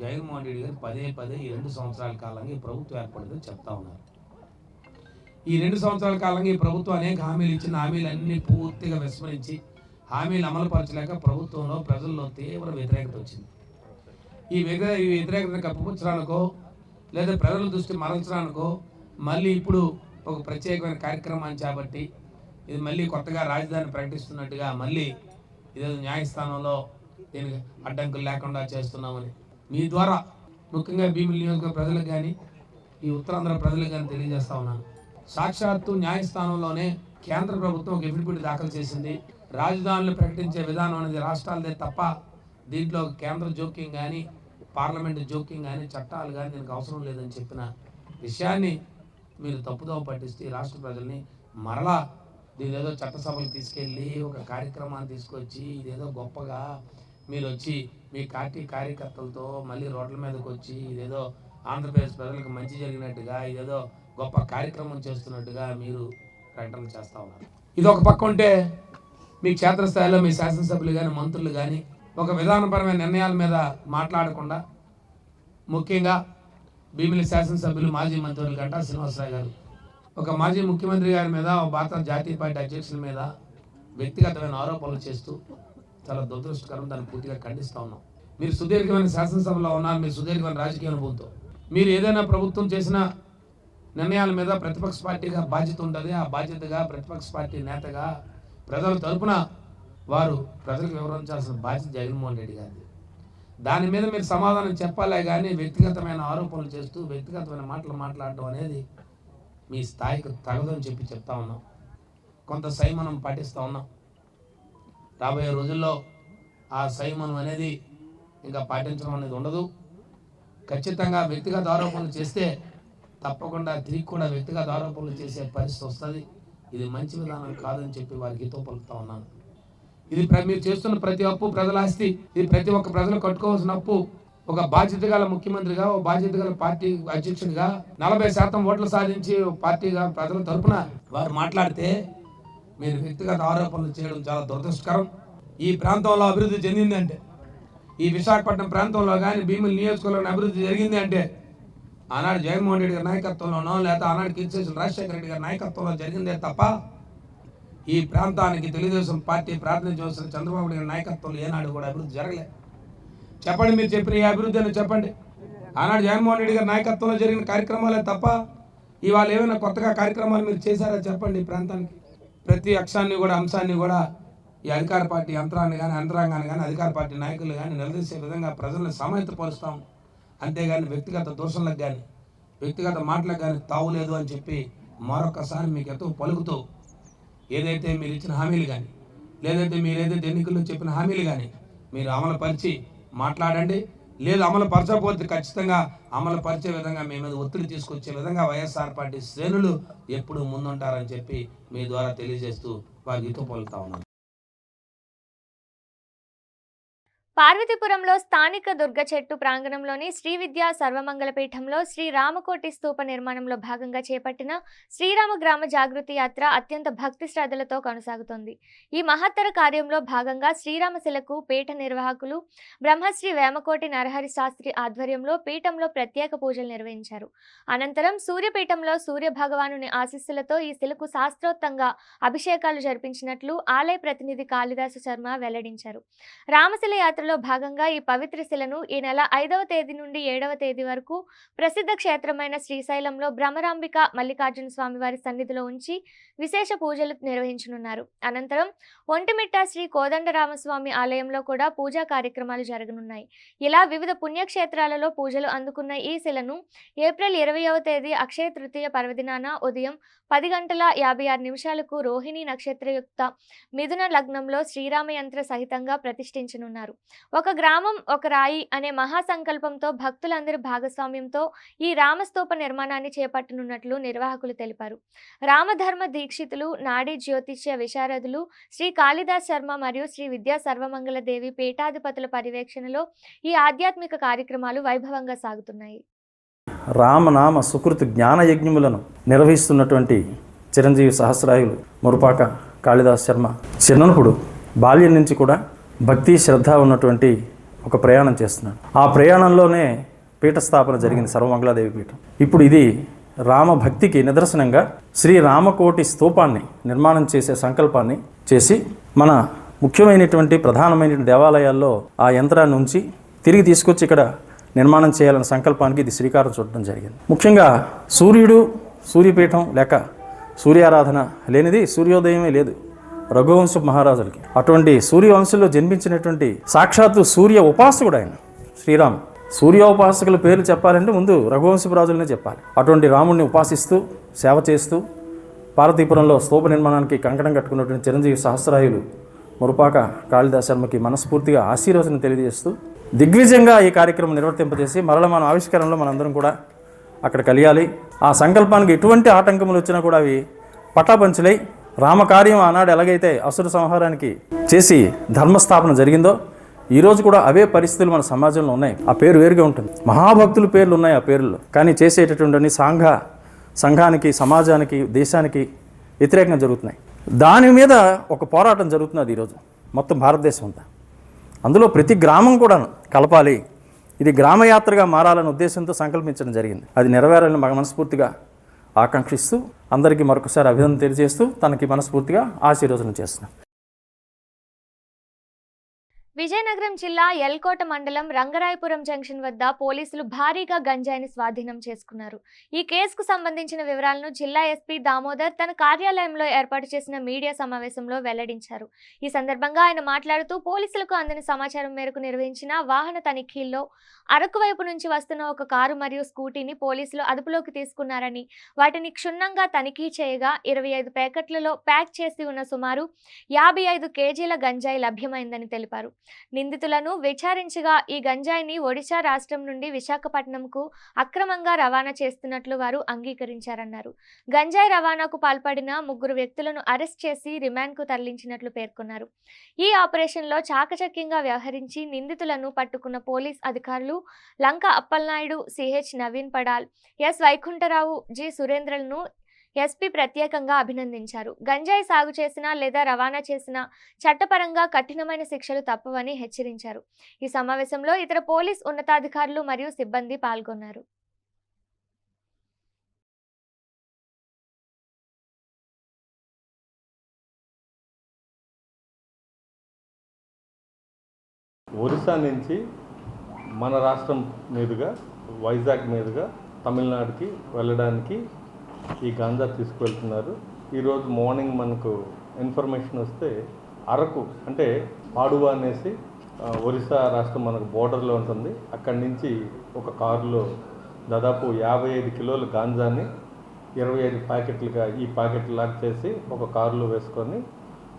జగన్మోహన్ రెడ్డి గారు పదే ఈ 2 సంవత్సరాల కాలంగా ఈ ప్రభుత్వం ఏర్పడిందని చెప్తా ఉన్నారు. ఈ 2 సంవత్సరాల కాలంగా ఈ ప్రభుత్వం అనేక హామీలు ఇచ్చిన హామీలన్నీ పూర్తిగా విస్మరించి హామీలు అమలుపరచలేక ప్రభుత్వంలో ప్రజల్లో తీవ్ర వ్యతిరేకత వచ్చింది. ఈ వ్యతిరేకతను కప్పిపుచ్చడానికో లేదా ప్రజల దృష్టి మరల్చడానికో మళ్ళీ ఇప్పుడు ఒక ప్రత్యేకమైన కార్యక్రమాన్ని చేపట్టి ఇది మళ్ళీ కొత్తగా రాజధాని ప్రకటిస్తున్నట్టుగా మళ్ళీ ఇదేదో న్యాయస్థానంలో దీనికి అడ్డంకులు లేకుండా చేస్తున్నామని మీ ద్వారా ముఖ్యంగా భీమిలి నియోజకవర్గ ప్రజలకు కానీ, ఈ ఉత్తరాంధ్ర ప్రజలకు కానీ తెలియజేస్తా ఉన్నాను. సాక్షాత్తు న్యాయస్థానంలోనే కేంద్ర ప్రభుత్వం ఒక ఎఫిడవిట్ దాఖలు చేసింది. రాజధానులు ప్రకటించే విధానం అనేది రాష్ట్రాలదే తప్ప దీంట్లో కేంద్ర జోక్యం కానీ, పార్లమెంటు జోక్యం కానీ, చట్టాలు కానీ దీనికి అవసరం లేదని చెప్పిన విషయాన్ని మీరు తప్పుదోవ పట్టిస్తే రాష్ట్ర ప్రజల్ని మరలా దీని ఏదో చట్టసభలు తీసుకెళ్ళి ఒక కార్యక్రమాన్ని తీసుకొచ్చి ఇదేదో గొప్పగా మీరు వచ్చి మీ పార్టీ కార్యకర్తలతో మళ్ళీ రోడ్ల మీదకి వచ్చి ఇదేదో ఆంధ్రప్రదేశ్ ప్రజలకు మంచి జరిగినట్టుగా, ఇదేదో గొప్ప కార్యక్రమం చేస్తున్నట్టుగా మీరు ప్రకటనలు చేస్తూ ఉన్నారు. ఇది ఒక పక్క ఉంటే మీ క్షేత్రస్థాయిలో మీ శాసనసభ్యులు కానీ, మంత్రులు కానీ ఒక విధానపరమైన నిర్ణయాల మీద మాట్లాడకుండా, ముఖ్యంగా భీమిలి శాసనసభ్యులు మాజీ మంత్రులు గంటా శ్రీనివాసరావు గారు ఒక మాజీ ముఖ్యమంత్రి గారి మీద, భారత జాతీయ పార్టీ అధ్యక్షుల మీద వ్యక్తిగతమైన ఆరోపణలు చేస్తూ చాలా దురదృష్టకరం. దాన్ని పూర్తిగా ఖండిస్తూ ఉన్నాం. మీరు సుదీర్ఘమైన శాసనసభలో ఉన్నారు, మీరు సుదీర్ఘమైన రాజకీయ అనుభవంతో మీరు ఏదైనా ప్రభుత్వం చేసిన నిర్ణయాల మీద ప్రతిపక్ష పార్టీగా బాధ్యత ఉంటుంది. ఆ బాధ్యతగా ప్రతిపక్ష పార్టీ నేతగా ప్రజల తరపున వారు ప్రజలకు వివరించాల్సిన బాధ్యత జగన్మోహన్ రెడ్డి గారిది. దాని మీద మీరు సమాధానం చెప్పాలే కానీ వ్యక్తిగతమైన ఆరోపణలు చేస్తూ వ్యక్తిగతమైన మాటలు మాట్లాడడం అనేది మీ స్థాయికి తగదని చెప్పి చెప్తా ఉన్నాం. కొంత సంయమనం పాటిస్తూ ఉన్నాం. రాబోయే రోజుల్లో ఆ సంయమనం అనేది ఇంకా పాటించడం అనేది ఉండదు. ఖచ్చితంగా వ్యక్తిగత ఆరోపణలు చేస్తే తప్పకుండా తిరిగి కూడా వ్యక్తిగత ఆరోపణలు చేసే పరిస్థితి వస్తుంది. ఇది మంచి విధానం కాదని చెప్పి వారికి హితో పలుకుతా ఉన్నాను. ఇది మీరు చేస్తున్న ప్రతి అప్పు ప్రజల ఆస్తి. ఇది ప్రతి ఒక్క ప్రజలు కట్టుకోవాల్సిన అప్పు. ఒక బాధ్యత గల ముఖ్యమంత్రిగా, ఒక బాధ్యత గల పార్టీ అధ్యక్షుడిగా 40% ఓట్లు సాధించి పార్టీగా ప్రజల తరపున వారు మాట్లాడితే మీరు వ్యక్తిగత ఆరోపణలు చేయడం చాలా దురదృష్టకరం. ఈ ప్రాంతంలో అభివృద్ధి చెందింది అంటే, ఈ విశాఖపట్నం ప్రాంతంలో కానీ భీమిలి నియోజకవర్గంలో అభివృద్ధి జరిగింది అంటే ఆనాడు జగన్మోహన్ రెడ్డి గారి నాయకత్వంలోనో లేదా ఆనాడు కీర్తిశేషులు రాజశేఖర రెడ్డి గారి నాయకత్వంలో జరిగిందే తప్ప ఈ ప్రాంతానికి తెలుగుదేశం పార్టీ ప్రాతినిధ్యం వస్తున్న చంద్రబాబు నాయుడు గారి నాయకత్వంలో ఏనాడు కూడా అభివృద్ధి జరగలేదు. చెప్పండి, మీరు చెప్పిన ఈ అభివృద్ధి అని చెప్పండి. ఆనాడు జగన్మోహన్ రెడ్డి గారి నాయకత్వంలో జరిగిన కార్యక్రమాలే తప్ప ఇవాళ ఏమైనా కొత్తగా కార్యక్రమాలు మీరు చేశారా చెప్పండి. ఈ ప్రాంతానికి ప్రతి అంశాన్ని కూడా ఈ అధికార పార్టీ యంత్రాంగాన్ని కానీ అధికార పార్టీ నాయకులు కానీ నిలదీసే విధంగా ప్రజలను సమాయత్తపరుస్తాం. అంతేగాని వ్యక్తిగత దోషణలకు కానీ వ్యక్తిగత మాటలకు కానీ తావులేదు అని చెప్పి మరొకసారి మీకు ఎంతో పలుకుతూ ఏదైతే మీరు ఇచ్చిన హామీలు కానీ లేదైతే మీరేదైతే ఎన్నికల్లో చెప్పిన హామీలు కానీ మీరు అమలు పరిచి మాట్లాడండి. లేదు అమలు పరచకపోతే ఖచ్చితంగా అమలు పరిచే విధంగా మీ మీద ఒత్తిడి తీసుకొచ్చే విధంగా వైఎస్ఆర్ పార్టీ శ్రేణులు ఎప్పుడు ముందుంటారని చెప్పి మీ ద్వారా తెలియజేస్తూ వారికి హితో పలుకుతా ఉన్నాను. పార్వతీపురంలో స్థానిక దుర్గ చెట్టు ప్రాంగణంలోని శ్రీ విద్యా సర్వమంగళపీఠంలో శ్రీ రామకోటి స్తూప నిర్మాణంలో భాగంగా చేపట్టిన శ్రీరామ గ్రామ జాగృతి యాత్ర అత్యంత భక్తి శ్రద్ధలతో కొనసాగుతోంది. ఈ మహత్తర కార్యంలో భాగంగా శ్రీరామశిలకు పీఠ నిర్వాహకులు బ్రహ్మశ్రీ వేమకోటి నరహరి శాస్త్రి ఆధ్వర్యంలో పీఠంలో ప్రత్యేక పూజలు నిర్వహించారు. అనంతరం సూర్యపీఠంలో సూర్య భగవానుని ఆశీస్సులతో ఈ శిలకు శాస్త్రోక్తంగా అభిషేకాలు జరిపించినట్లు ఆలయ ప్రతినిధి కాళిదాసు శర్మ వెల్లడించారు. రామశిల యాత్ర భాగంగా ఈ పవిత్ర శిలను ఈ నెల 5వ తేదీ నుండి 7వ తేదీ వరకు ప్రసిద్ధ క్షేత్రమైన శ్రీశైలంలో భ్రమరాంబిక మల్లికార్జున స్వామి వారి సన్నిధిలో ఉంచి విశేష పూజలు నిర్వహించనున్నారు. అనంతరం ఒంటిమిట్ట శ్రీ కోదండరామస్వామి ఆలయంలో కూడా పూజా కార్యక్రమాలు జరగనున్నాయి. ఇలా వివిధ పుణ్యక్షేత్రాలలో పూజలు అందుకున్న ఈ శిలను ఏప్రిల్ 20వ తేదీ అక్షయ తృతీయ పర్వదినాన ఉదయం 10:56 రోహిణి నక్షత్రయుక్త మిథున లగ్నంలో శ్రీరామయంత్ర సహితంగా ప్రతిష్ఠించనున్నారు. ఒక గ్రామం ఒక రాయి అనే మహాసంకల్పంతో భక్తులందరి భాగస్వామ్యంతో ఈ రామస్తూప నిర్మాణాన్ని చేపట్టనున్నట్లు నిర్వాహకులు తెలిపారు. రామధర్మ దీక్షితులు, నాడీ జ్యోతిష్య విశారదులు శ్రీ కాళిదాస్ శర్మ మరియు శ్రీ విద్యా సర్వమంగళ దేవి పీఠాధిపతుల పర్యవేక్షణలో ఈ ఆధ్యాత్మిక కార్యక్రమాలు వైభవంగా సాగుతున్నాయి. రామనామ సుకృతి జ్ఞాన యజ్ఞములను నిర్వహిస్తున్నటువంటి చిరంజీవి సహస్రాయులు మురుపాక కాళిదాస్ శర్మ చిన్నప్పుడు బాల్యం నుంచి కూడా భక్తి శ్రద్ధ ఉన్నటువంటి ఒక ప్రయాణం చేస్తున్నాడు. ఆ ప్రయాణంలోనే పీఠస్థాపన జరిగింది సర్వమంగళాదేవి పీఠం. ఇప్పుడు ఇది రామభక్తికి నిదర్శనంగా శ్రీ రామకోటి స్తూపాన్ని నిర్మాణం చేసే సంకల్పాన్ని చేసి మన ముఖ్యమైనటువంటి ప్రధానమైన దేవాలయాల్లో ఆ యంత్రాన్ని ఉంచి తిరిగి తీసుకొచ్చి ఇక్కడ నిర్మాణం చేయాలనే సంకల్పానికి ఇది శ్రీకారం చుట్టడం జరిగింది. ముఖ్యంగా సూర్యపీఠం లేక సూర్యారాధన లేనిది సూర్యోదయమే లేదు రఘువంశ మహారాజులకి. అటువంటి సూర్యవంశంలో జన్మించినటువంటి సాక్షాత్తు సూర్య ఉపాసకుడు ఆయన శ్రీరామ్. సూర్యోపాసకుల పేర్లు చెప్పాలంటే ముందు రఘువంశపు రాజులనే చెప్పాలి. అటువంటి రాముడిని ఉపాసిస్తూ సేవ చేస్తూ పార్వతీపురంలో స్తూప నిర్మాణానికి కంకణం కట్టుకున్నటువంటి చిరంజీవి సహస్రాయులు మురుపాక కాళిదాస్ శర్మకి మనస్ఫూర్తిగా ఆశీర్వచనం తెలియజేస్తూ దిగ్విజయంగా ఈ కార్యక్రమం నిర్వర్తింపజేసి మరల మన ఆవిష్కరణలో మనందరం కూడా అక్కడ కలియాలి. ఆ సంకల్పానికి ఎటువంటి ఆటంకములు వచ్చినా కూడా అవి పటాపంచులై రామకార్యం ఆనాడు ఎలాగైతే అసుర సంహారానికి చేసి ధర్మస్థాపన జరిగిందో ఈరోజు కూడా అవే పరిస్థితులు మన సమాజంలో ఉన్నాయి. ఆ పేరు వేరుగా ఉంటుంది. మహాభక్తుల పేర్లు ఉన్నాయి ఆ పేర్లలో. కానీ చేసేటటువంటి సంఘానికి సమాజానికి దేశానికి వ్యతిరేకంగా జరుగుతున్నాయి. దాని మీద ఒక పోరాటం జరుగుతున్నది ఈరోజు మొత్తం భారతదేశం అంతా. అందులో ప్రతి గ్రామం కూడా కలపాలి, ఇది గ్రామయాత్రగా మారాలనే ఉద్దేశంతో సంకల్పించడం జరిగింది. అది నెరవేరాలని మనస్ఫూర్తిగా ఆకాంక్షిస్తూ అందరికీ మరొకసారి అభినందన తెలియజేస్తూ తనకి మనస్ఫూర్తిగా ఆశీర్వచనం చేస్తున్నాం. విజయనగరం జిల్లా ఎల్కోట మండలం రంగరాయపురం జంక్షన్ వద్ద పోలీసులు భారీగా గంజాయిని స్వాధీనం చేసుకున్నారు. ఈ కేసుకు సంబంధించిన వివరాలను జిల్లా ఎస్పీ దామోదర్ తన కార్యాలయంలో ఏర్పాటు చేసిన మీడియా సమావేశంలో వెల్లడించారు. ఈ సందర్భంగా ఆయన మాట్లాడుతూ పోలీసులకు అందిన సమాచారం మేరకు నిర్వహించిన వాహన తనిఖీల్లో అరకు వైపు నుంచి వస్తున్న ఒక కారు మరియు స్కూటీని పోలీసులు అదుపులోకి తీసుకున్నారని, వాటిని క్షుణ్ణంగా తనిఖీ చేయగా 25 ప్యాకెట్లలో ప్యాక్ చేసి ఉన్న సుమారు 55 కేజీల గంజాయి లభ్యమైందని తెలిపారు. నిందితులను విచారించగా ఈ గంజాయిని ఒడిశా రాష్ట్రం నుండి విశాఖపట్నంకు అక్రమంగా రవాణా చేస్తున్నట్లు వారు అంగీకరించారన్నారు. గంజాయి రవాణాకు పాల్పడిన 3 వ్యక్తులను అరెస్ట్ చేసి రిమాండ్కు తరలించినట్లు పేర్కొన్నారు. ఈ ఆపరేషన్లో చాకచక్యంగా వ్యవహరించి నిందితులను పట్టుకున్న పోలీస్ అధికారులు Lanka Appalanaidu, CH Naveen Padal, S Vaikuntharao, G సురేంద్రలను ఎస్పీ ప్రత్యేకంగా అభినందించారు. గంజాయి సాగు చేసినా లేదా రవాణా చేసినా చట్టపరంగా కఠినమైన శిక్షలు తప్పవని హెచ్చరించారు. ఈ సమావేశంలో ఇతర పోలీస్ ఉన్నతాధికారులు మరియు సిబ్బంది పాల్గొన్నారు. ఒరిస్సా నుంచి మన రాష్ట్రం మీదుగా వైజాగ్ మీదుగా తమిళనాడుకి వెళ్ళడానికి ఈ గాంజా తీసుకువెళ్తున్నారు. ఈరోజు మార్నింగ్ మనకు ఇన్ఫర్మేషన్ వస్తే అరకు అంటే పాడువా అనేసి ఒరిస్సా రాష్ట్రం మనకు బోర్డర్లో ఉంటుంది. అక్కడి నుంచి ఒక కారులో దాదాపు 55 కిలోల గాంజాని 25 ప్యాకెట్లుగా ఈ ప్యాకెట్లు లాక్ చేసి ఒక కారులో వేసుకొని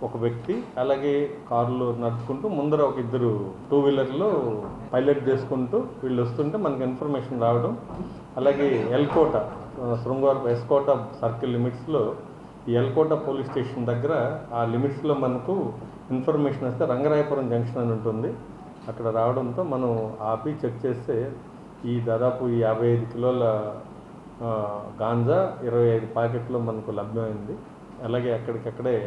ఒక వ్యక్తి, అలాగే కారులో నడుపుకుంటూ ముందర ఒక ఇద్దరు 2 వీలర్లో పైలట్ చేసుకుంటూ వీళ్ళు వస్తుంటే మనకు ఇన్ఫర్మేషన్ రావడం. అలాగే ఎల్కోట శృంగారపు ఎస్కోట సర్కిల్ లిమిట్స్లో ఈ ఎల్కోట పోలీస్ స్టేషన్ దగ్గర ఆ లిమిట్స్లో మనకు ఇన్ఫర్మేషన్ వస్తే రంగరాయపురం జంక్షన్ అని ఉంటుంది. అక్కడ రావడంతో మనం ఆపి చెక్ చేస్తే ఈ దాదాపు ఈ 55 కిలోల గాంజా 25 ప్యాకెట్లో మనకు లభ్యమైంది. అలాగే అక్కడికక్కడే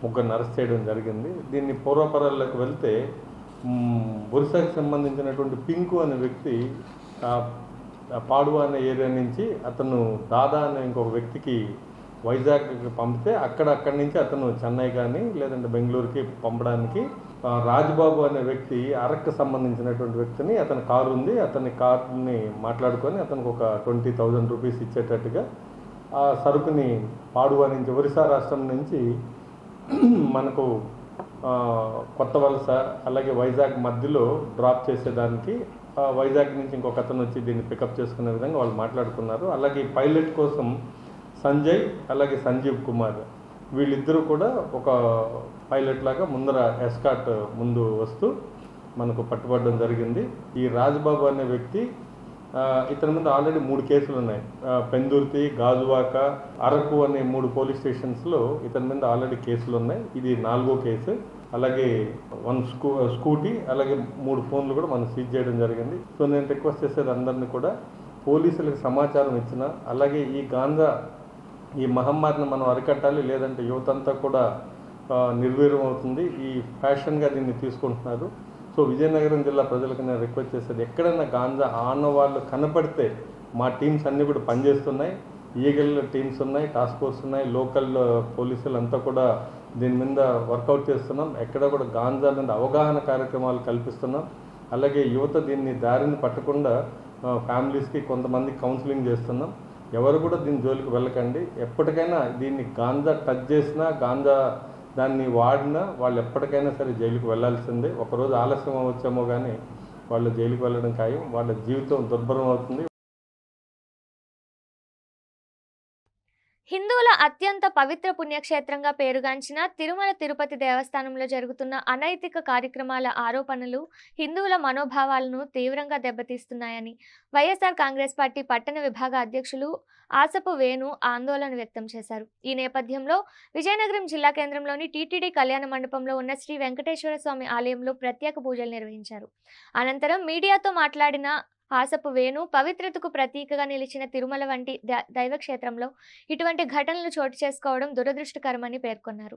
ముగ్గురిని అరెస్ట్ చేయడం జరిగింది. దీన్ని పూర్వపరాల్లోకి వెళ్తే ఒరిస్సాకి సంబంధించినటువంటి పింకు అనే వ్యక్తి పాడువా అనే ఏరియా నుంచి అతను దాదా అనే ఇంకొక వ్యక్తికి వైజాగ్కి పంపితే అక్కడి నుంచి అతను చెన్నై కానీ లేదంటే బెంగళూరుకి పంపడానికి రాజ్బాబు అనే వ్యక్తి అరక్కి సంబంధించినటువంటి వ్యక్తిని అతని కారు ఉంది, అతని కారుని మాట్లాడుకొని అతనికి ఒక 20,000 రూపీస్ ఇచ్చేటట్టుగా ఆ సరుకుని పాడువా నుంచి ఒరిస్సా రాష్ట్రం నుంచి మనకు కొత్త వలస అలాగే వైజాగ్ మధ్యలో డ్రాప్ చేసేదానికి వైజాగ్ నుంచి ఇంకొక అతను వచ్చి దీన్ని పికప్ చేసుకునే విధంగా వాళ్ళు మాట్లాడుకున్నారు. అలాగే పైలట్ కోసం సంజయ్ అలాగే సంజీవ్ కుమార్ వీళ్ళిద్దరూ కూడా ఒక పైలట్ లాగా ముందర ఎస్కాట్ ముందు వస్తూ మనకు పట్టుబడడం జరిగింది. ఈ రాజ్బాబు అనే వ్యక్తి ఇతని మీద ఆల్రెడీ 3 కేసులు ఉన్నాయి. పెందుర్తి, గాజువాక, అరకు అనే 3 పోలీస్ స్టేషన్స్లో ఇతని మీద ఆల్రెడీ కేసులు ఉన్నాయి. ఇది 4వ కేసు. అలాగే 1 స్కూటీ అలాగే 3 ఫోన్లు కూడా మనం సీజ్ చేయడం జరిగింది. సో నేను రిక్వెస్ట్ చేసేది అందరినీ కూడా పోలీసులకు సమాచారం ఇచ్చిన అలాగే ఈ గాంజా ఈ మహమ్మారిని మనం అరికట్టాలి, లేదంటే యువత అంతా కూడా నిర్వీర్యం అవుతుంది. ఈ ఫ్యాషన్గా దీన్ని తీసుకుంటున్నారు. సో విజయనగరం జిల్లా ప్రజలకు నేను రిక్వెస్ట్ చేసేది ఎక్కడైనా గాంజా ఆనవాళ్ళు కనపడితే మా టీమ్స్ అన్నీ కూడా పనిచేస్తున్నాయి. ఈగల్ టీమ్స్ ఉన్నాయి, టాస్క్ ఫోర్స్ ఉన్నాయి, లోకల్ పోలీసులు అంతా కూడా దీని మీద వర్కౌట్ చేస్తున్నాం. ఎక్కడ కూడా గాంజా మీద అవగాహన కార్యక్రమాలు కల్పిస్తున్నాం. అలాగే యువత దీన్ని దారిని పట్టకుండా ఫ్యామిలీస్కి కొంతమంది కౌన్సిలింగ్ చేస్తున్నాం. ఎవరు కూడా దీని జోలికి వెళ్ళకండి. ఎప్పటికైనా దీన్ని గాంజా టచ్ చేసినా గాంజా దాన్ని వాడినా వాళ్ళు ఎప్పటికైనా సరే జైలుకి వెళ్ళాల్సిందే. ఒకరోజు ఆలస్యం అవ్వచ్చేమో కానీ వాళ్ళు జైలుకి వెళ్ళడం ఖాయం. వాళ్ళ జీవితం దుర్భరం అవుతుంది. హిందువుల అత్యంత పవిత్ర పుణ్యక్షేత్రంగా పేరుగాంచిన తిరుమల తిరుపతి దేవస్థానంలో జరుగుతున్న అనైతిక కార్యక్రమాల ఆరోపణలు హిందువుల మనోభావాలను తీవ్రంగా దెబ్బతీస్తున్నాయని వైఎస్ఆర్ కాంగ్రెస్ పార్టీ పట్టణ విభాగ అధ్యక్షులు ఆసపు వేణు ఆందోళన వ్యక్తం చేశారు. ఈ నేపథ్యంలో విజయనగరం జిల్లా కేంద్రంలోని టీటీడీ కళ్యాణ మండపంలో ఉన్న శ్రీ వెంకటేశ్వర స్వామి ఆలయంలో ప్రత్యేక పూజలు నిర్వహించారు. అనంతరం మీడియాతో మాట్లాడిన ఆసపు వేణు పవిత్రతకు ప్రతీకగా నిలిచిన తిరుమల వంటి దైవక్షేత్రంలో ఇటువంటి ఘటనలు చోటు చేసుకోవడం దురదృష్టకరమని పేర్కొన్నారు.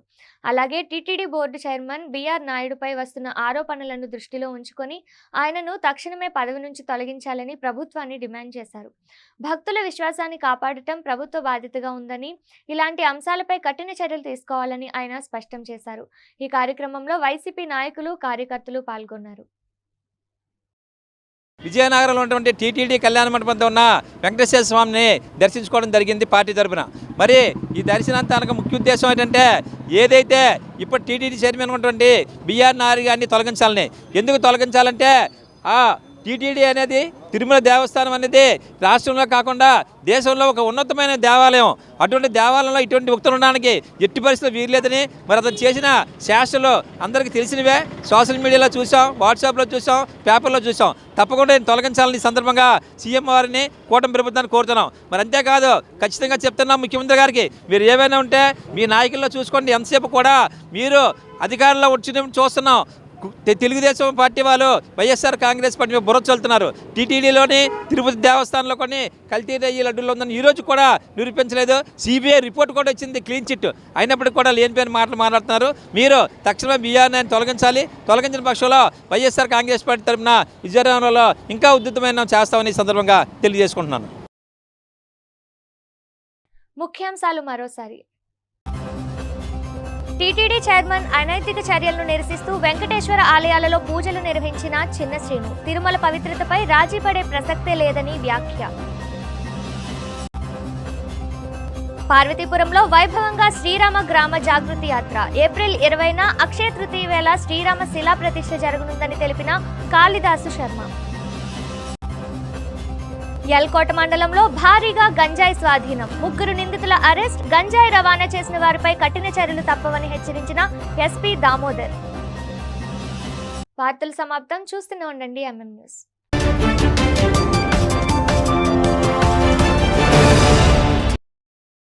అలాగే టీటీడీ బోర్డు చైర్మన్ బిఆర్ నాయుడుపై వస్తున్న ఆరోపణలను దృష్టిలో ఉంచుకొని ఆయనను తక్షణమే పదవి నుంచి తొలగించాలని ప్రభుత్వాన్ని డిమాండ్ చేశారు. భక్తుల విశ్వాసాన్ని కాపాడటం ప్రభుత్వ బాధ్యతగా ఉందని, ఇలాంటి అంశాలపై కఠిన చర్యలు తీసుకోవాలని ఆయన స్పష్టం చేశారు. ఈ కార్యక్రమంలో వైసీపీ నాయకులు, కార్యకర్తలు పాల్గొన్నారు. విజయనగరంలో ఉన్నటువంటి టీటీడీ కళ్యాణ మండపంతో ఉన్న వెంకటేశ్వర స్వామిని దర్శించుకోవడం జరిగింది పార్టీ తరఫున. మరి ఈ దర్శనానికి ముఖ్య ఉద్దేశం ఏంటంటే ఏదైతే ఇప్పుడు టీటీడీ చైర్మన్ ఉన్నటువంటి బిఆర్ నాయుడు గారిని తొలగించాలని. ఎందుకు తొలగించాలంటే టీటీడీ అనేది తిరుమల దేవస్థానం అనేది రాష్ట్రంలో కాకుండా దేశంలో ఒక ఉన్నతమైన దేవాలయం. అటువంటి దేవాలయంలో ఇటువంటి వ్యక్తులు ఉండడానికి ఎట్టి పరిస్థితులు వీరలేదని మరి అతను చేసిన శాస్త్రాలు అందరికీ తెలిసినవే. సోషల్ మీడియాలో చూసాం, వాట్సాప్లో చూసాం, పేపర్లో చూసాం. తప్పకుండా నేను తొలగించాలని సందర్భంగా సీఎం వారిని కూటమి ప్రభుత్వాన్ని కోరుతున్నాం. మరి అంతేకాదు ఖచ్చితంగా చెప్తున్నాం ముఖ్యమంత్రి గారికి, మీరు ఏమైనా ఉంటే మీ నాయకుల్లో చూసుకోండి. ఎంతసేపు కూడా మీరు అధికారంలో వచ్చినప్పుడు చూస్తున్నాం తెలుగుదేశం పార్టీ వాళ్ళు వైఎస్ఆర్ కాంగ్రెస్ పార్టీ బుర్ర చల్లుతున్నారు. టీటీడీలోని తిరుపతి దేవస్థానంలో కొన్ని కల్తీ నెయ్యి లడ్డూలు ఉందని ఈరోజు కూడా నిరూపించలేదు. సిబిఐ రిపోర్ట్ కూడా వచ్చింది క్లీన్ చిట్, అయినప్పటికీ కూడా లేనిపోయిన మాటలు మాట్లాడుతున్నారు. మీరు తక్షణమే బిఆర్ని తొలగించాలి. తొలగించిన పక్షంలో వైఎస్ఆర్ కాంగ్రెస్ పార్టీ తరఫున విజయనగరంలో ఇంకా ఉద్ధృతమైన చేస్తామని సందర్భంగా తెలియజేసుకుంటున్నాను. ముఖ్యాంశాలు మరోసారి. టీటీడీ చైర్మన్ అనైతిక చర్యలను నిరసిస్తూ వెంకటేశ్వర ఆలయాలలో పూజలు నిర్వహించిన చిన్న శ్రీను తిరుమల పవిత్రతపై రాజీ పడే ప్రసక్తే లేదని వ్యాఖ్య. పార్వతీపురంలో వైభవంగా శ్రీరామ గ్రామ జాగృతి యాత్ర ఏప్రిల్ 20న అక్షయ తృతీయ వేళ శ్రీరామ శిలా ప్రతిష్ఠ జరగనుందని తెలిపిన కాళిదాసు శర్మ. యల్కోట మండలంలో భారీగా గంజాయి స్వాధీనం 3 నిందితుల అరెస్ట్. గంజాయి రవాణా చేసిన వారిపై కఠిన చర్యలు తప్పవని హెచ్చరించిన ఎస్పీ దామోదర్. వార్తలు సమాప్తం. చూస్తూనే ఉండండి MM న్యూస్.